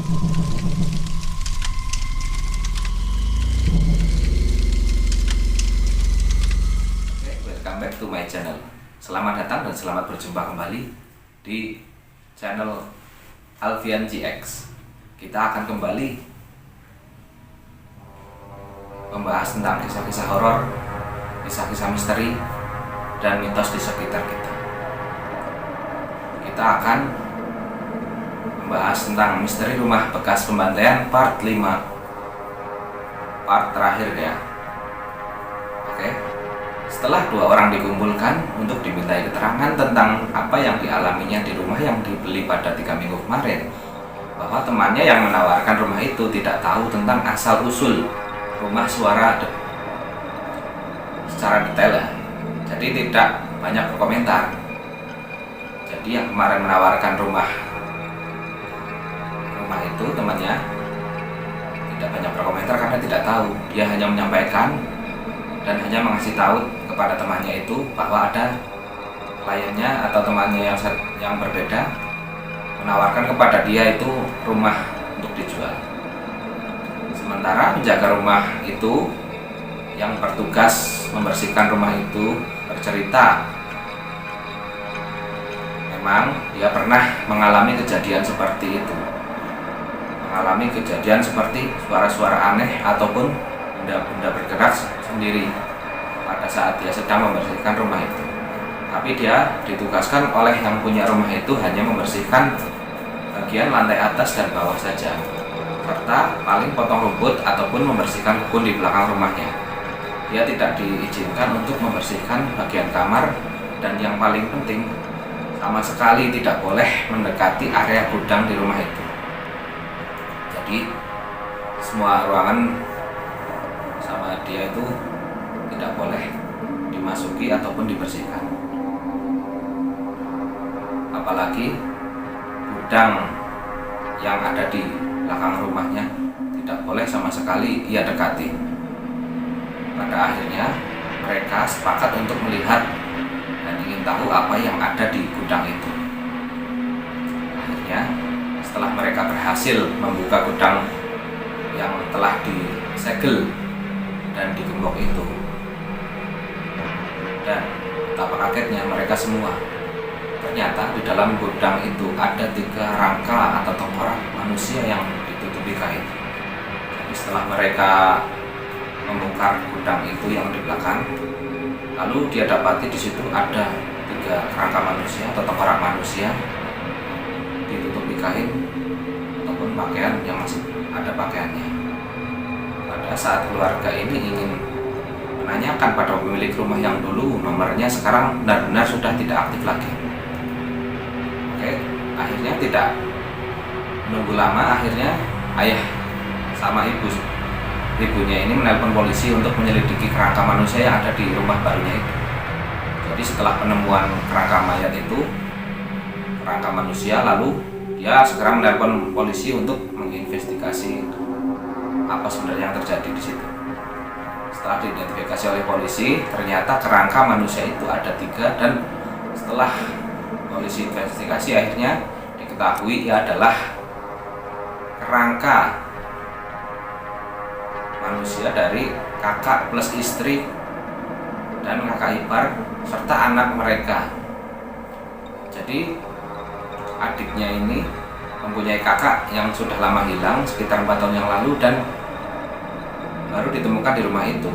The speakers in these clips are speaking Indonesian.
Welcome back to my channel. Selamat datang dan selamat berjumpa kembali di channel Alfian GX. Kita akan kembali membahas tentang kisah-kisah horor, kisah-kisah misteri, dan mitos di sekitar kita. Kita akan membahas tentang misteri rumah bekas pembantaian part 5, part terakhir ya. Oke. Setelah dua orang dikumpulkan untuk dimintai keterangan tentang apa yang dialaminya di rumah yang dibeli pada 3 minggu kemarin, bahwa temannya yang menawarkan rumah itu tidak tahu tentang asal-usul rumah suara secara detail ya. Jadi tidak banyak berkomentar. Jadi yang kemarin menawarkan rumah itu temannya tidak banyak berkomentar karena tidak tahu. Dia hanya menyampaikan dan hanya mengasih tahu kepada temannya itu bahwa ada kliennya atau temannya yang berbeda menawarkan kepada dia itu rumah untuk dijual. Sementara penjaga rumah itu yang bertugas membersihkan rumah itu bercerita memang dia pernah mengalami kejadian seperti itu, mengalami kejadian seperti suara-suara aneh ataupun benda-benda bergerak sendiri pada saat dia sedang membersihkan rumah itu. Tapi dia ditugaskan oleh yang punya rumah itu hanya membersihkan bagian lantai atas dan bawah saja, serta paling potong rumput ataupun membersihkan kebun di belakang rumahnya. Dia tidak diizinkan untuk membersihkan bagian kamar, dan yang paling penting sama sekali tidak boleh mendekati area gudang di rumah itu. Jadi semua ruangan sama dia itu tidak boleh dimasuki ataupun dibersihkan. Apalagi gudang yang ada di belakang rumahnya tidak boleh sama sekali ia dekati. Pada akhirnya mereka sepakat untuk melihat dan ingin tahu apa yang ada di gudang itu. Akhirnya setelah mereka berhasil membuka gudang yang telah disegel dan digembok itu, dan betapa kagetnya mereka semua, ternyata di dalam gudang itu ada 3 rangka atau tengkorak manusia yang ditutupi kain. Jadi setelah mereka membongkar gudang itu yang di belakang, lalu dia dapati di situ ada 3 rangka manusia atau tengkorak manusia ditutupi kain ataupun pakaian yang masih ada pakaiannya. Pada saat keluarga ini ingin menanyakan pada pemilik rumah yang dulu nomornya sekarang benar-benar sudah tidak aktif lagi. Oke, akhirnya tidak menunggu lama, akhirnya ayah sama ibunya ini menelpon polisi untuk menyelidiki kerangka manusia yang ada di rumah barunya itu. Jadi setelah penemuan kerangka mayat itu, kerangka manusia, lalu dia segera menelpon polisi untuk menginvestigasi apa sebenarnya yang terjadi di situ. Setelah diidentifikasi oleh polisi, ternyata kerangka manusia itu ada 3, dan setelah polisi investigasi akhirnya diketahui ia adalah kerangka manusia dari kakak plus istri dan kakak ipar serta anak mereka. Jadi adiknya ini mempunyai kakak yang sudah lama hilang sekitar 4 tahun yang lalu dan baru ditemukan di rumah itu.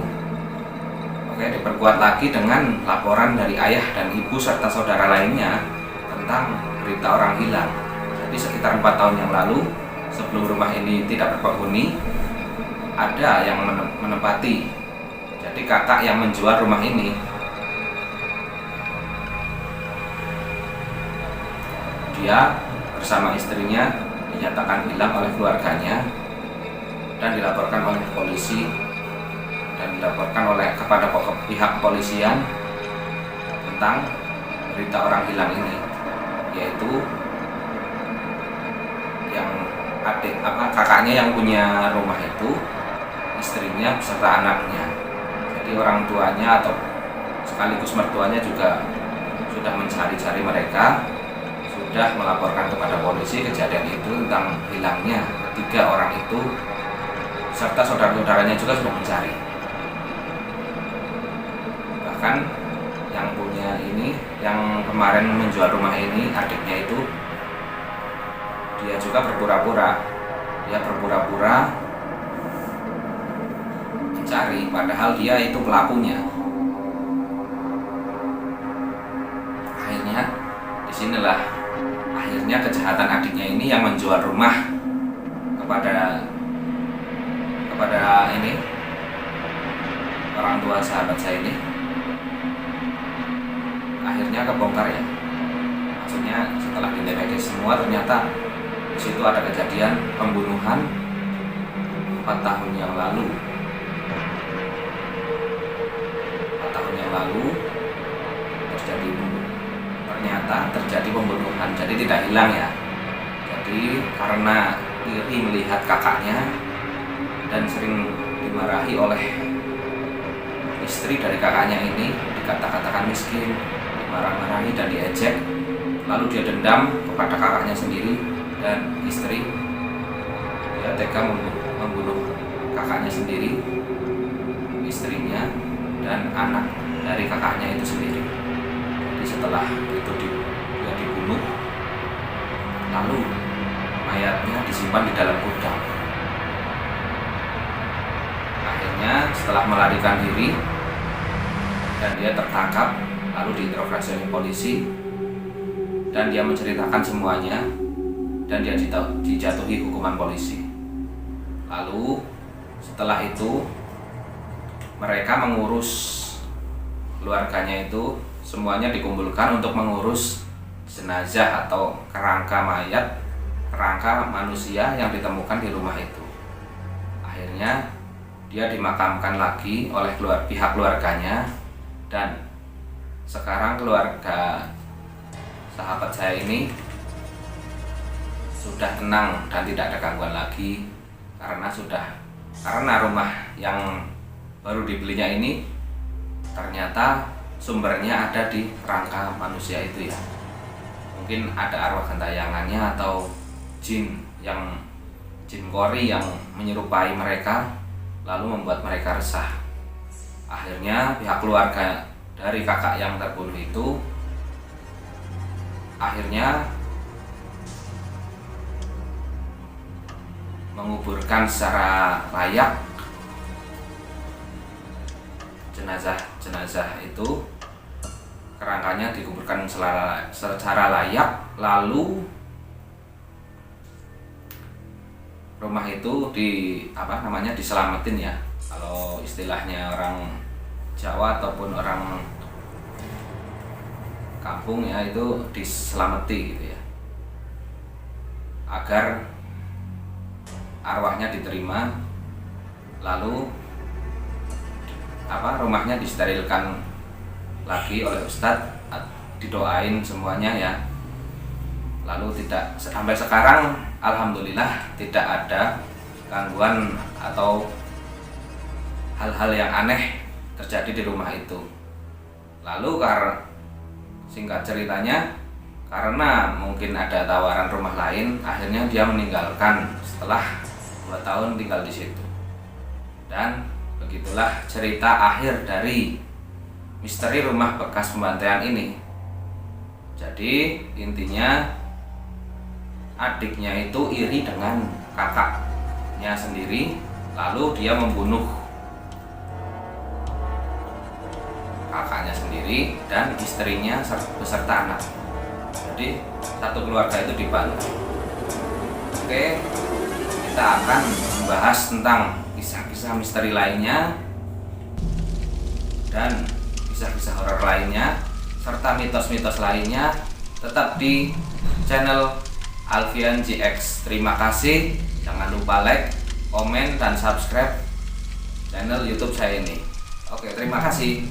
Oke, diperkuat lagi dengan laporan dari ayah dan ibu serta saudara lainnya tentang berita orang hilang. Jadi sekitar 4 tahun yang lalu, sebelum rumah ini tidak berpenghuni, ada yang menempati. Jadi kakak yang menjual rumah ini, dia bersama istrinya dinyatakan hilang oleh keluarganya dan dilaporkan oleh polisi dan dilaporkan kepada pihak kepolisian tentang berita orang hilang ini, yaitu yang kakaknya yang punya rumah itu, istrinya beserta anaknya. Jadi orang tuanya atau sekaligus mertuanya juga sudah mencari-cari mereka, sudah melaporkan kepada polisi kejadian itu tentang hilangnya ketiga orang itu serta saudara-saudaranya juga sudah mencari. Bahkan yang punya ini, yang kemarin menjual rumah ini, adiknya itu, dia juga berpura-pura mencari, padahal dia itu pelakunya. Akhirnya disinilah akhirnya kejahatan adiknya ini yang menjual rumah kepada ini orang tua sahabat saya ini, akhirnya kebongkar ya. Maksudnya setelah diinvestigasi semua, ternyata di situ ada kejadian pembunuhan 4 tahun yang lalu. 4 tahun yang lalu ternyata terjadi pembunuhan. Jadi tidak hilang ya. Jadi karena iri melihat kakaknya dan sering dimarahi oleh istri dari kakaknya ini, dikata-katakan miskin, dimarah-marahi dan diejek, lalu dia dendam kepada kakaknya sendiri dan istri. Dia tega membunuh kakaknya sendiri, istrinya, dan anak dari kakaknya itu sendiri. Jadi setelah itu dia dibunuh, lalu mayatnya disimpan di dalam gudang. Akhirnya setelah melarikan diri dan dia tertangkap, lalu diinterogasi oleh polisi dan dia menceritakan semuanya dan dia dijatuhi hukuman polisi. Lalu setelah itu mereka mengurus, keluarganya itu semuanya dikumpulkan untuk mengurus jenazah atau kerangka mayat, kerangka manusia yang ditemukan di rumah itu. Akhirnya dia dimakamkan lagi oleh pihak keluarganya, dan sekarang keluarga sahabat saya ini sudah tenang dan tidak ada gangguan lagi, karena rumah yang baru dibelinya ini ternyata sumbernya ada di kerangka manusia itu ya. Mungkin ada arwah gentayangannya atau jin kori yang menyerupai mereka, lalu membuat mereka resah. Akhirnya pihak keluarga dari kakak yang terbunuh itu akhirnya menguburkan secara layak jenazah itu, kerangkanya dikuburkan secara layak, lalu rumah itu diselamatin ya, kalau istilahnya orang Jawa ataupun orang kampung ya, itu diselamati gitu ya, agar arwahnya diterima, lalu rumahnya disterilkan lagi oleh ustadz, didoain semuanya ya. Lalu tidak sampai sekarang alhamdulillah tidak ada gangguan atau hal-hal yang aneh terjadi di rumah itu. Lalu singkat ceritanya, karena mungkin ada tawaran rumah lain, akhirnya dia meninggalkan setelah 2 tahun tinggal di situ. Dan begitulah cerita akhir dari misteri rumah bekas pembantaian ini. Jadi intinya adiknya itu iri dengan kakaknya sendiri, lalu dia membunuh kakaknya sendiri dan istrinya beserta anak. Jadi satu keluarga itu dibantu. Oke, kita akan membahas tentang kisah-kisah misteri lainnya dan kisah-kisah horor lainnya serta mitos-mitos lainnya, tetap di channel Alfian GX. Terima kasih. Jangan lupa like, komen, dan subscribe channel YouTube saya ini. Oke, terima kasih.